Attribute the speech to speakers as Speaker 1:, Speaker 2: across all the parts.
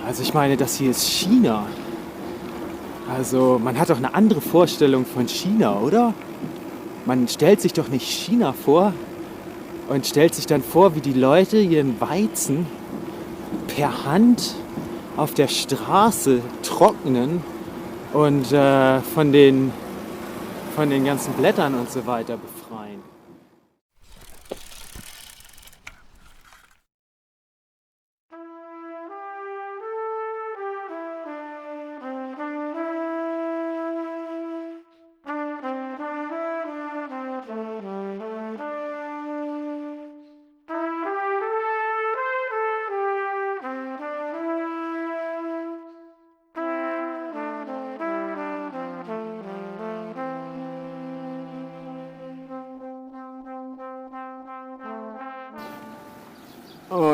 Speaker 1: Also ich meine, das hier ist China. Also man hat doch eine andere Vorstellung von China, oder? Man stellt sich doch nicht China vor und stellt sich dann vor, wie die Leute ihren Weizen per Hand auf der Straße trocknen und von den ganzen Blättern und so weiter befreien.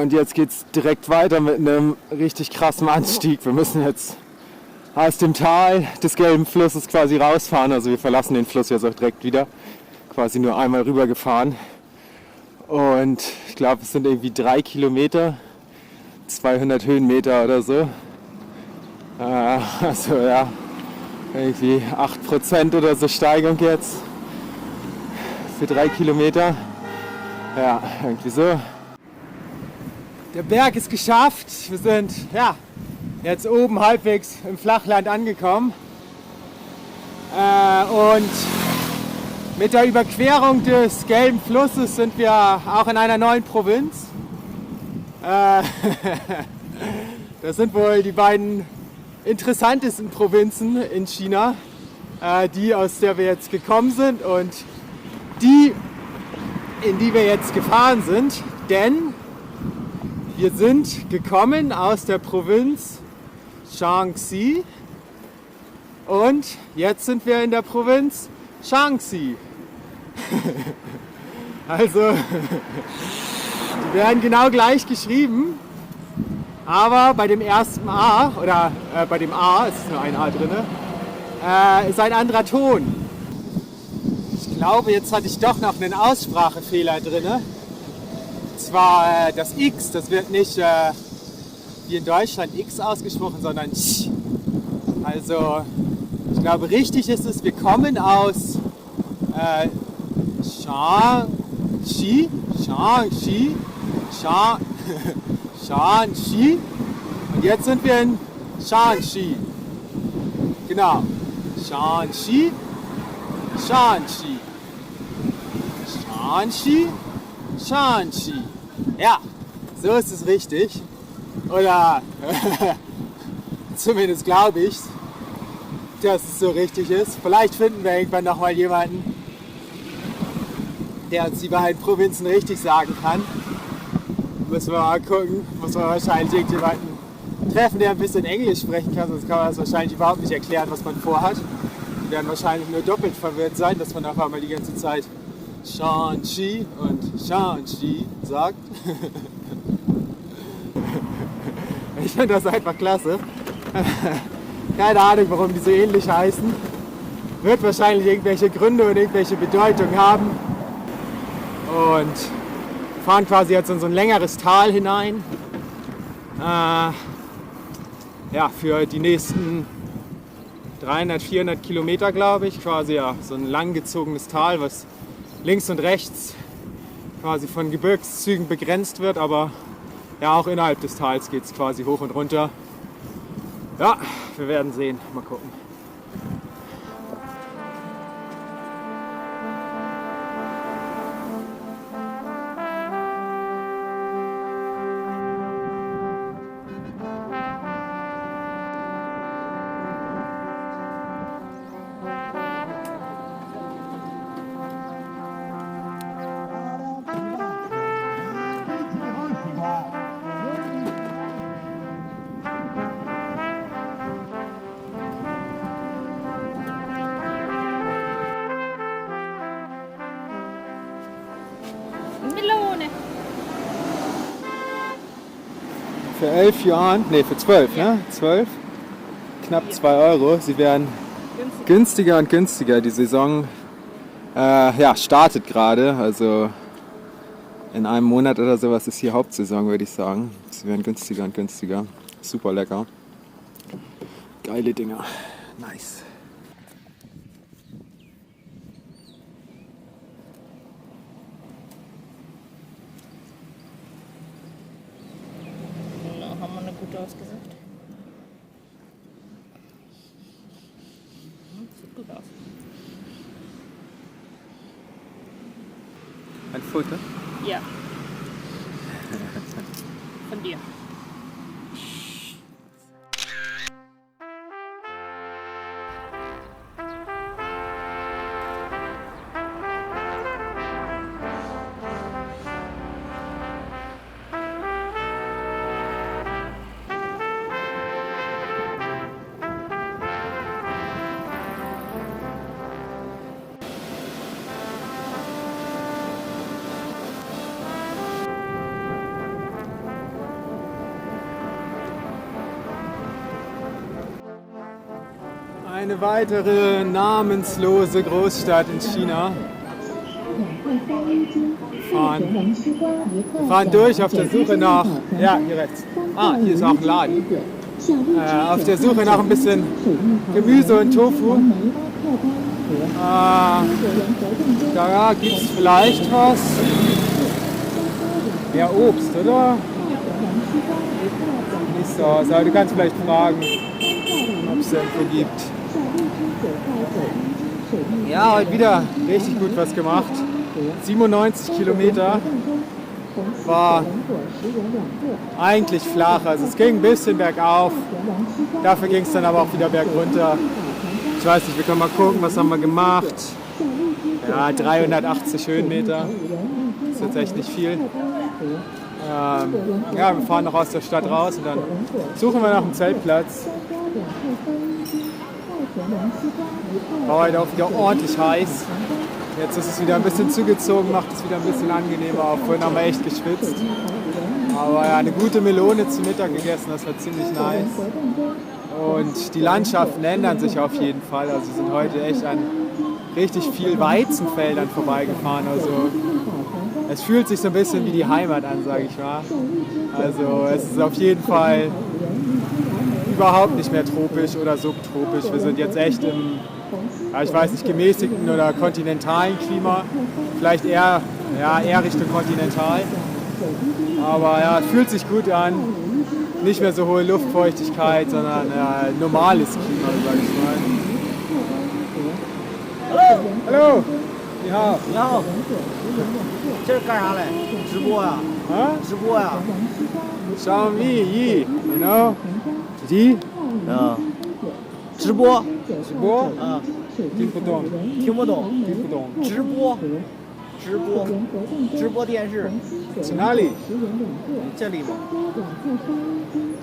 Speaker 1: Und jetzt geht's direkt weiter mit einem richtig krassen Anstieg. Wir müssen jetzt aus dem Tal des Gelben Flusses quasi rausfahren. Also wir verlassen den Fluss jetzt auch direkt wieder. Quasi nur einmal rüber gefahren. Und ich glaube, es sind irgendwie 3 Kilometer, 200 Höhenmeter oder so. Also ja, irgendwie 8% oder so Steigung jetzt für 3 Kilometer. Ja, irgendwie so. Der Berg ist geschafft. Wir sind jetzt oben halbwegs im Flachland angekommen. Und mit der Überquerung des Gelben Flusses sind wir auch in einer neuen Provinz. Das sind wohl die beiden interessantesten Provinzen in China, die, aus der wir jetzt gekommen sind und die, in die wir jetzt gefahren sind. Denn wir sind gekommen aus der Provinz Shaanxi und jetzt sind wir in der Provinz Shaanxi. Also, die werden genau gleich geschrieben, aber bei dem ersten A, oder bei dem A, es ist nur ein A drin, ist ein anderer Ton. Ich glaube, jetzt hatte ich doch noch einen Aussprachefehler drin. Zwar das X, das wird nicht wie in Deutschland X ausgesprochen, sondern Ch. Also ich glaube richtig ist es, wir kommen aus Shaanxi und jetzt sind wir in Shaanxi. Genau. Shaanxi. Ja, so ist es richtig. Oder zumindest glaube ich, dass es so richtig ist. Vielleicht finden wir irgendwann noch mal jemanden, der uns die beiden Provinzen richtig sagen kann. Müssen wir mal gucken. Muss man wahrscheinlich irgendjemanden treffen, der ein bisschen Englisch sprechen kann. Sonst kann man das wahrscheinlich überhaupt nicht erklären, was man vorhat. Wir werden wahrscheinlich nur doppelt verwirrt sein, dass man auf einmal die ganze Zeit Shaanxi und Shaanxi sagt. Ich finde das einfach klasse. Keine Ahnung, warum die so ähnlich heißen. Wird wahrscheinlich irgendwelche Gründe und irgendwelche Bedeutung haben. Und fahren quasi jetzt in so ein längeres Tal hinein. Für die nächsten 300, 400 Kilometer, glaube ich. Quasi so ein langgezogenes Tal, was links und rechts quasi von Gebirgszügen begrenzt wird, aber ja, auch innerhalb des Tals geht es quasi hoch und runter. Ja, wir werden sehen. Mal gucken.
Speaker 2: Melone.
Speaker 1: Für 11 Yuan, für 12, ne? 12, knapp 2 Euro. Sie werden günstiger und günstiger. Die Saison startet gerade, also in einem Monat oder sowas ist hier Hauptsaison, würde ich sagen. Sie werden günstiger und günstiger. Super lecker. Geile Dinger. Nice.
Speaker 2: Na, haben wir eine gute ausgesucht? Sieht gut aus.
Speaker 1: Ein Foto?
Speaker 2: Ja. Von dir.
Speaker 1: Eine weitere namenslose Großstadt in China. Wir fahren durch auf der Suche nach... Ja, hier rechts. Ah, hier ist auch ein Laden. Auf der Suche nach ein bisschen Gemüse und Tofu. Da gibt es vielleicht was. Ja, Obst, oder? Nicht so aus, aber du kannst vielleicht fragen, ob es irgendwo gibt. Ja, heute wieder richtig gut was gemacht. 97 Kilometer. War eigentlich flach, also es ging ein bisschen bergauf. Dafür ging es dann aber auch wieder bergunter. Ich weiß nicht, wir können mal gucken, was haben wir gemacht. Ja, 380 Höhenmeter. Das ist jetzt echt nicht viel. Ja, wir fahren noch aus der Stadt raus und dann suchen wir nach einem Zeltplatz. War heute auch wieder ordentlich heiß. Jetzt ist es wieder ein bisschen zugezogen, macht es wieder ein bisschen angenehmer. Auch vorhin haben wir echt geschwitzt. Aber ja, eine gute Melone zum Mittag gegessen, das war ziemlich nice. Und die Landschaften ändern sich auf jeden Fall. Also wir sind heute echt an richtig viel Weizenfeldern vorbeigefahren. Also es fühlt sich so ein bisschen wie die Heimat an, sage ich mal. Also es ist auf jeden Fall überhaupt nicht mehr tropisch oder subtropisch. Wir sind jetzt echt im, ja, ich weiß nicht, gemäßigten oder kontinentalen Klima. Vielleicht eher Richtung kontinental. Aber ja, es fühlt sich gut an. Nicht mehr so hohe Luftfeuchtigkeit, sondern normales Klima, sag ich mal. Hallo! Hallo! 你好，
Speaker 3: 你好，这是干啥嘞？直播呀？
Speaker 1: 啊
Speaker 3: 直播呀？
Speaker 1: Xiaomi you know? 几？
Speaker 3: 直播？
Speaker 1: 直播？
Speaker 3: 啊，
Speaker 1: 听不懂，
Speaker 3: 听不懂。
Speaker 1: 听不懂。
Speaker 3: 直播，直播，直播电视，
Speaker 1: 去哪里
Speaker 3: 这里吗？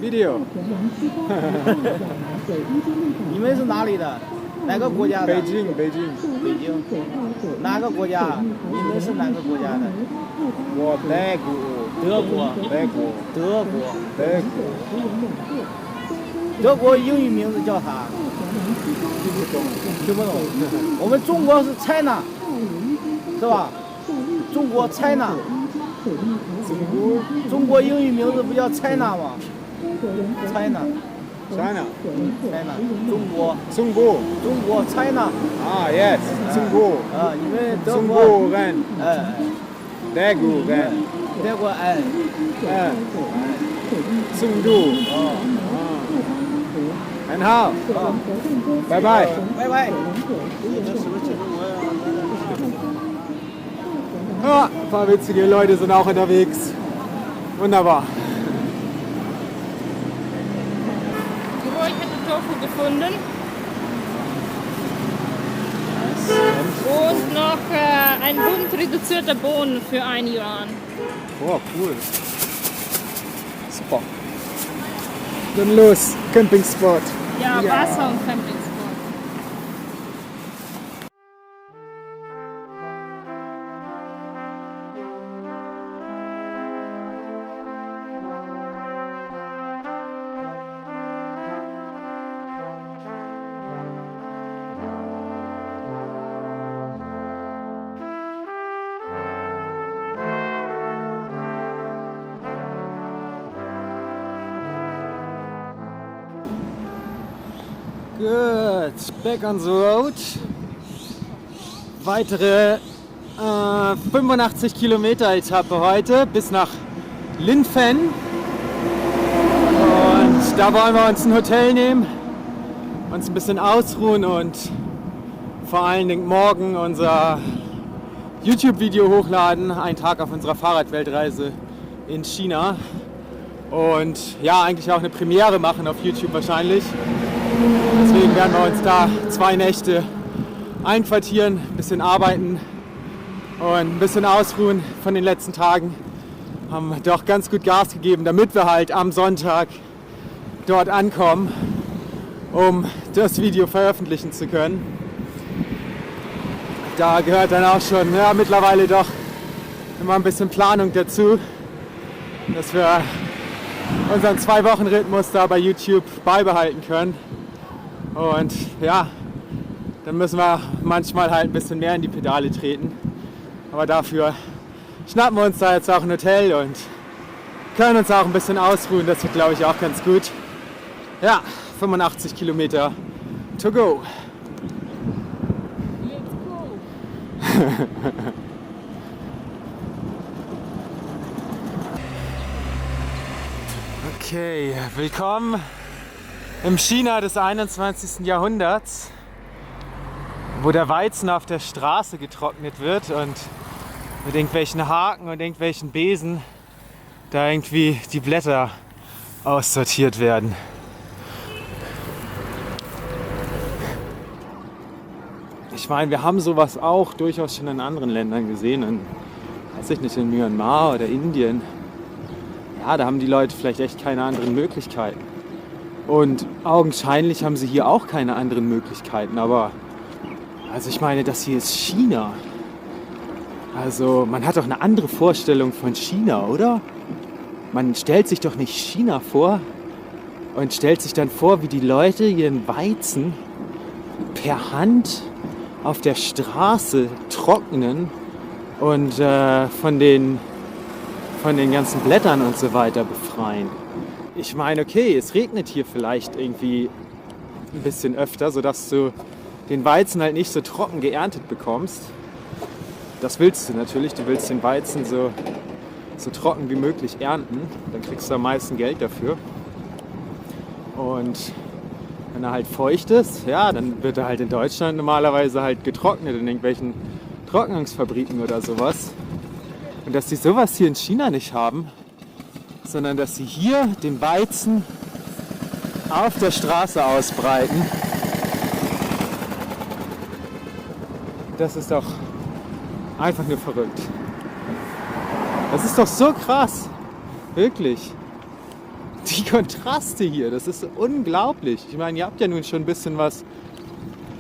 Speaker 1: ？Video。
Speaker 3: 你们是哪里的？哪个国家的？
Speaker 1: 北京，北京。
Speaker 3: 北京。哪个国家？你们是哪个国家的？
Speaker 1: 我德国，
Speaker 3: 德国。
Speaker 1: 德国，
Speaker 3: 德国。
Speaker 1: 德国。
Speaker 3: 德国英语名字叫啥？
Speaker 1: 听不懂。
Speaker 3: 听不懂。我们中国是 China， 是吧？中国 China。中国英语名字不叫 China 吗 ？China。
Speaker 1: China。
Speaker 3: China。中国。
Speaker 1: 中国。
Speaker 3: 中国 China。
Speaker 1: 啊 yes， 中国。
Speaker 3: 啊，你们德
Speaker 1: 中
Speaker 3: 国。
Speaker 1: 国人。
Speaker 3: 哎。
Speaker 1: 德国人。
Speaker 3: 德国哎。
Speaker 1: 嗯。中国。
Speaker 3: 哦。
Speaker 1: 很好。拜拜。
Speaker 3: 拜拜。
Speaker 1: Ja, ein paar witzige Leute sind auch unterwegs. Wunderbar.
Speaker 2: Ich hätte Tofu gefunden. Und noch ein Bund reduzierter Bohnen für 1 Yuan.
Speaker 1: Oh, cool. Super. Dann los, Campingspot.
Speaker 2: Ja, Wasser und Campingspot.
Speaker 1: Gut, back on the road. Weitere 85 Kilometer Etappe heute bis nach Linfen. Und da wollen wir uns ein Hotel nehmen, uns ein bisschen ausruhen und vor allen Dingen morgen unser YouTube-Video hochladen. Ein Tag auf unserer Fahrradweltreise in China. Und ja, eigentlich auch eine Premiere machen auf YouTube wahrscheinlich. Deswegen werden wir uns da 2 Nächte einquartieren, ein bisschen arbeiten und ein bisschen ausruhen von den letzten Tagen. Haben doch ganz gut Gas gegeben, damit wir halt am Sonntag dort ankommen, um das Video veröffentlichen zu können. Da gehört dann auch schon mittlerweile doch immer ein bisschen Planung dazu, dass wir unseren 2-Wochen-Rhythmus da bei YouTube beibehalten können. Und ja, dann müssen wir manchmal halt ein bisschen mehr in die Pedale treten. Aber dafür schnappen wir uns da jetzt auch ein Hotel und können uns auch ein bisschen ausruhen. Das wird, glaube ich, auch ganz gut. Ja, 85 Kilometer to go.
Speaker 2: Let's go.
Speaker 1: Okay, willkommen im China des 21. Jahrhunderts, wo der Weizen auf der Straße getrocknet wird und mit irgendwelchen Haken und irgendwelchen Besen da irgendwie die Blätter aussortiert werden. Ich meine, wir haben sowas auch durchaus schon in anderen Ländern gesehen, weiß ich nicht, in Myanmar oder Indien. Ja, da haben die Leute vielleicht echt keine anderen Möglichkeiten. Und augenscheinlich haben sie hier auch keine anderen Möglichkeiten. Aber, also ich meine, das hier ist China. Also man hat doch eine andere Vorstellung von China, oder? Man stellt sich doch nicht China vor und stellt sich dann vor, wie die Leute ihren Weizen per Hand auf der Straße trocknen und von den ganzen Blättern und so weiter befreien. Ich meine, okay, es regnet hier vielleicht irgendwie ein bisschen öfter, sodass du den Weizen halt nicht so trocken geerntet bekommst. Das willst du natürlich, du willst den Weizen so trocken wie möglich ernten, dann kriegst du am meisten Geld dafür. Und wenn er halt feucht ist, ja, dann wird er halt in Deutschland normalerweise halt getrocknet in irgendwelchen Trocknungsfabriken oder sowas. Und dass die sowas hier in China nicht haben, sondern dass sie hier den Weizen auf der Straße ausbreiten, das ist doch einfach nur verrückt. Das ist doch so krass, wirklich. Die Kontraste hier, das ist unglaublich. Ich meine, ihr habt ja nun schon ein bisschen was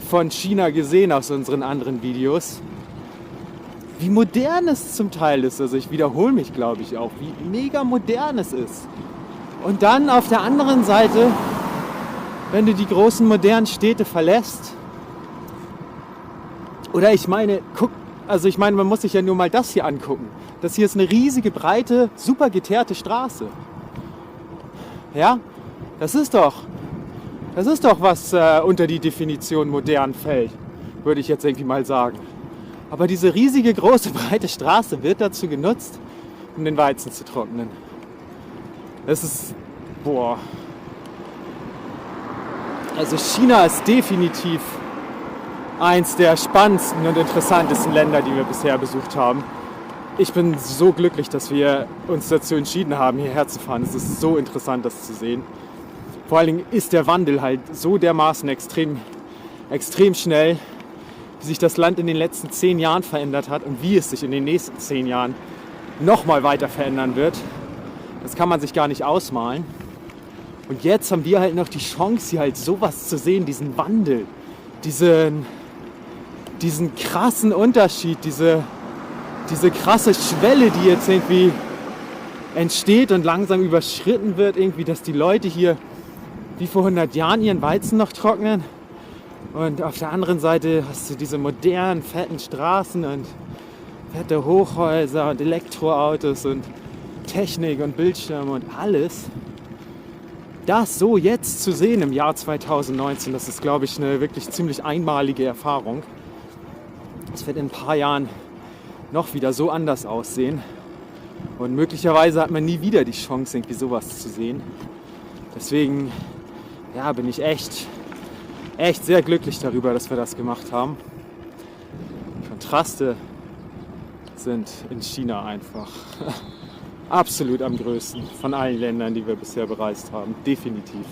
Speaker 1: von China gesehen aus unseren anderen Videos. Wie modern es zum Teil ist, also ich wiederhole mich, glaube ich, auch, wie mega modern es ist. Und dann auf der anderen Seite, wenn du die großen modernen Städte verlässt, oder ich meine, man muss sich ja nur mal das hier angucken. Das hier ist eine riesige, breite, super geteerte Straße. Ja, das ist doch was unter die Definition modern fällt, würde ich jetzt irgendwie mal sagen. Aber diese riesige, große, breite Straße wird dazu genutzt, um den Weizen zu trocknen. Das ist, Also China ist definitiv eins der spannendsten und interessantesten Länder, die wir bisher besucht haben. Ich bin so glücklich, dass wir uns dazu entschieden haben, hierher zu fahren. Es ist so interessant, das zu sehen. Vor allen Dingen ist der Wandel halt so dermaßen extrem schnell, wie sich das Land in den letzten 10 Jahren verändert hat und wie es sich in den nächsten 10 Jahren nochmal weiter verändern wird. Das kann man sich gar nicht ausmalen. Und jetzt haben wir halt noch die Chance, hier halt sowas zu sehen, diesen Wandel, diesen krassen Unterschied, diese krasse Schwelle, die jetzt irgendwie entsteht und langsam überschritten wird, irgendwie, dass die Leute hier wie vor 100 Jahren ihren Weizen noch trocknen. Und auf der anderen Seite hast du diese modernen, fetten Straßen und fette Hochhäuser und Elektroautos und Technik und Bildschirme und alles. das so jetzt zu sehen im Jahr 2019, das ist, glaube ich, eine wirklich ziemlich einmalige Erfahrung. Es wird in ein paar Jahren noch wieder so anders aussehen. Und möglicherweise hat man nie wieder die Chance, irgendwie sowas zu sehen. Deswegen ja, bin ich echt sehr glücklich darüber, dass wir das gemacht haben. Kontraste sind in China einfach absolut am größten von allen Ländern, die wir bisher bereist haben. Definitiv.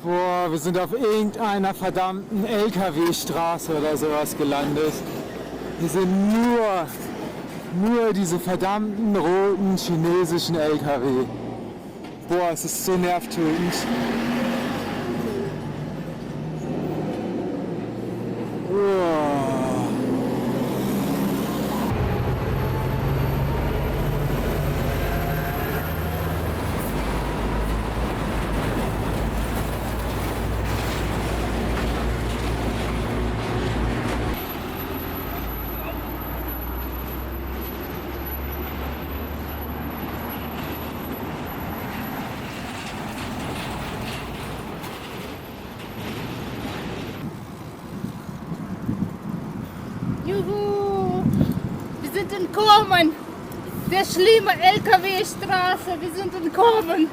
Speaker 1: Boah, wir sind auf irgendeiner verdammten LKW-Straße oder sowas gelandet. Hier sind nur diese verdammten roten chinesischen LKW. Boah, es ist so nervtötend.
Speaker 2: Juhu! Wir sind entkommen! Der schlimme LKW-Straße, wir sind entkommen!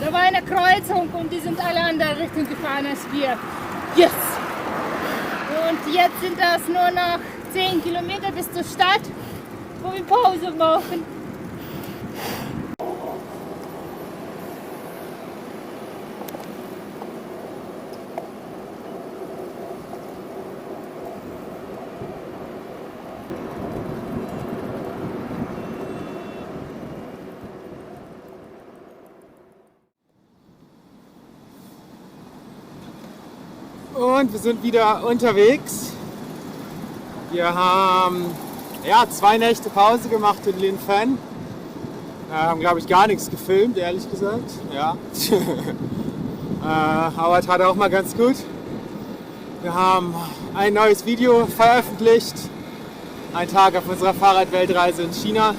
Speaker 2: Da war eine Kreuzung und die sind alle andere Richtung gefahren als wir. Yes! Und jetzt sind das nur noch 10 Kilometer bis zur Stadt, wo wir Pause machen.
Speaker 1: Und wir sind wieder unterwegs. Wir haben 2 Nächte Pause gemacht in Linfen. Haben, glaube ich, gar nichts gefilmt, ehrlich gesagt. Ja. Aber es hat auch mal ganz gut. Wir haben ein neues Video veröffentlicht. Ein Tag auf unserer Fahrradweltreise in China.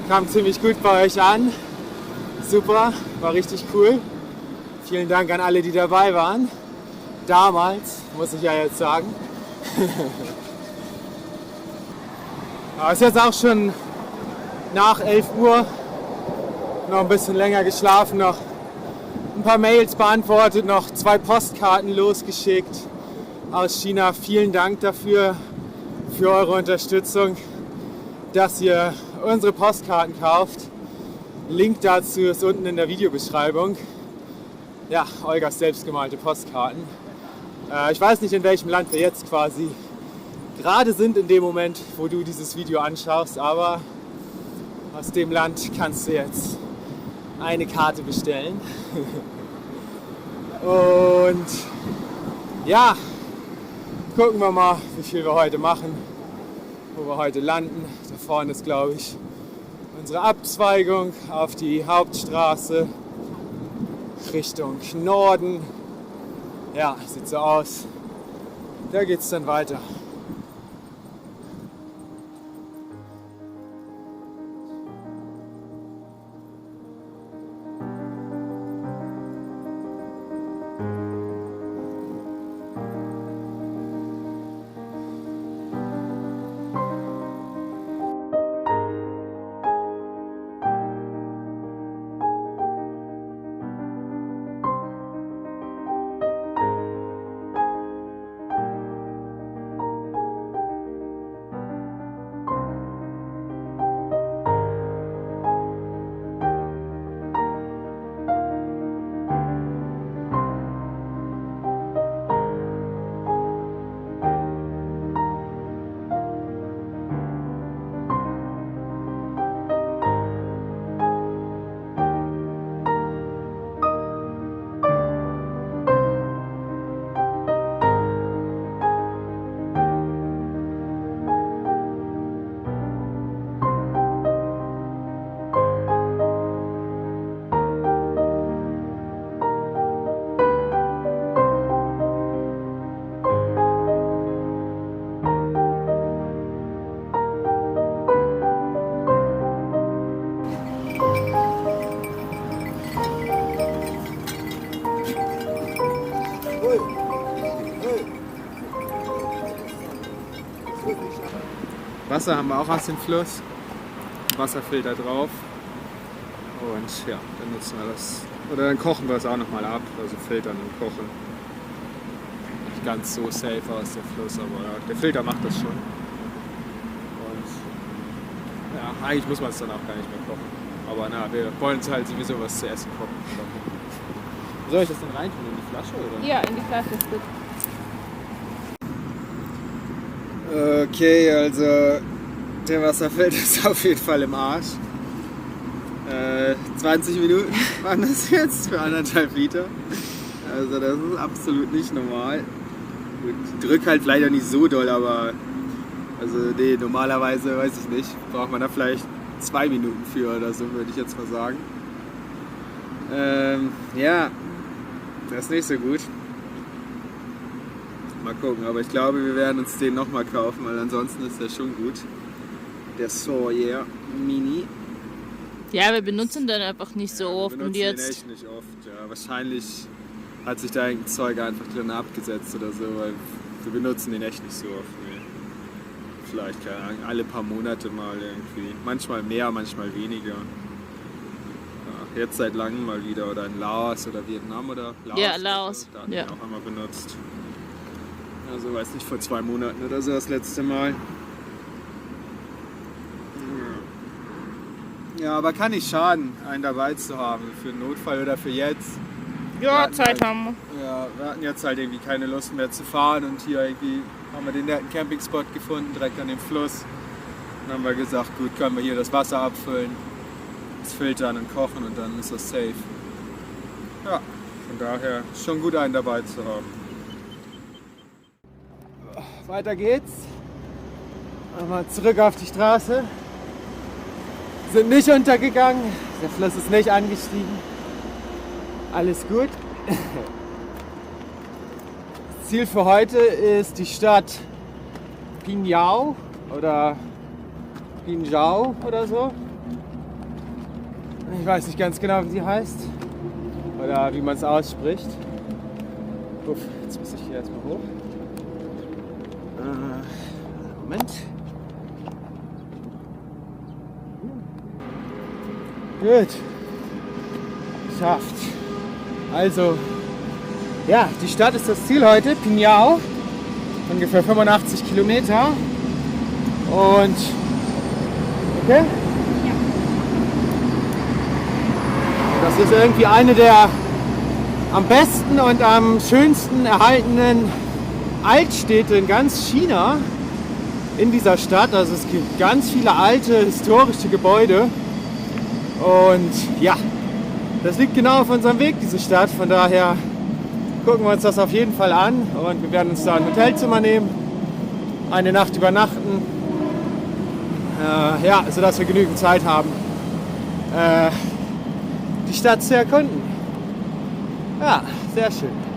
Speaker 1: Kam ziemlich gut bei euch an. Super, war richtig cool. Vielen Dank an alle, die dabei waren. Damals, muss ich ja jetzt sagen. Aber es ist jetzt auch schon nach 11 Uhr. Noch ein bisschen länger geschlafen, noch ein paar Mails beantwortet, noch 2 Postkarten losgeschickt aus China. Vielen Dank dafür, für eure Unterstützung, dass ihr unsere Postkarten kauft. Link dazu ist unten in der Videobeschreibung. Ja, Olgas selbstgemalte Postkarten. Ich weiß nicht, in welchem Land wir jetzt quasi gerade sind in dem Moment, wo du dieses Video anschaust, aber aus dem Land kannst du jetzt eine Karte bestellen. Und ja, gucken wir mal, wie viel wir heute machen, wo wir heute landen. Da vorne ist, glaube ich, unsere Abzweigung auf die Hauptstraße Richtung Norden. Ja, sieht so aus. Da geht's dann weiter. Wasser haben wir auch aus dem Fluss. Wasserfilter drauf. Und ja, dann nutzen wir das. Oder dann kochen wir es auch nochmal ab. Also filtern und kochen. Nicht ganz so safe aus der Fluss, aber ja, der Filter macht das schon. Und ja, eigentlich muss man es dann auch gar nicht mehr kochen. Aber na, wir wollen uns halt sowieso was zu essen kochen. Soll ich das denn reintun in die Flasche? Oder?
Speaker 2: Ja, in die Flasche ist gut.
Speaker 1: Okay, also der Wasserfilter ist auf jeden Fall im Arsch. 20 Minuten waren das jetzt für 1,5 Liter. Also das ist absolut nicht normal. Ich drück halt vielleicht auch nicht so doll, aber also nee, normalerweise, weiß ich nicht, braucht man da vielleicht 2 Minuten für oder so, würde ich jetzt mal sagen. Ja, das ist nicht so gut. Mal gucken, aber ich glaube, wir werden uns den nochmal kaufen, weil ansonsten ist der schon gut. Der Sawyer Mini.
Speaker 2: Ja, wir benutzen den einfach nicht so
Speaker 1: Ja,
Speaker 2: oft.
Speaker 1: wir
Speaker 2: Und
Speaker 1: benutzen
Speaker 2: jetzt.
Speaker 1: den echt nicht oft. Ja, wahrscheinlich hat sich da irgendein Zeug einfach drin abgesetzt oder so, weil wir benutzen den echt nicht so oft. Nee. Vielleicht, keine Ahnung, alle paar Monate mal irgendwie. Manchmal mehr, manchmal weniger. Ja, jetzt seit langem mal wieder. Oder in Laos oder Vietnam oder Laos.
Speaker 2: Ja, Laos.
Speaker 1: Da haben
Speaker 2: Ja.
Speaker 1: wir auch einmal benutzt. Also weiß nicht, vor 2 Monaten oder so das letzte Mal. Ja, aber kann nicht schaden, einen dabei zu haben. Für einen Notfall oder für jetzt.
Speaker 2: Ja,
Speaker 1: hatten
Speaker 2: Zeit
Speaker 1: halt,
Speaker 2: haben wir.
Speaker 1: Ja, wir hatten jetzt halt irgendwie keine Lust mehr zu fahren und hier irgendwie haben wir den netten Campingspot gefunden, direkt an dem Fluss. Dann haben wir gesagt, gut, können wir hier das Wasser abfüllen, das filtern und kochen und dann ist das safe. Ja, von daher schon gut, einen dabei zu haben. Weiter geht's. Einmal zurück auf die Straße. Sind nicht untergegangen, der Fluss ist nicht angestiegen. Alles gut. Das Ziel für heute ist die Stadt Pinhao oder Pinhao oder so. Ich weiß nicht ganz genau, wie sie heißt oder wie man es ausspricht. Uff, jetzt muss ich hier erstmal hoch. Moment. Gut. Geschafft. Also, ja, die Stadt ist das Ziel heute, Pinhao. Ungefähr 85 Kilometer. Und, okay?
Speaker 2: Ja.
Speaker 1: Das ist irgendwie eine der am besten und am schönsten erhaltenen Altstädte in ganz China. In dieser Stadt. Also es gibt ganz viele alte, historische Gebäude. Und ja, das liegt genau auf unserem Weg, diese Stadt. Von daher gucken wir uns das auf jeden Fall an. Und wir werden uns da ein Hotelzimmer nehmen, eine Nacht übernachten. Ja, sodass wir genügend Zeit haben, die Stadt zu erkunden. Ja, sehr schön.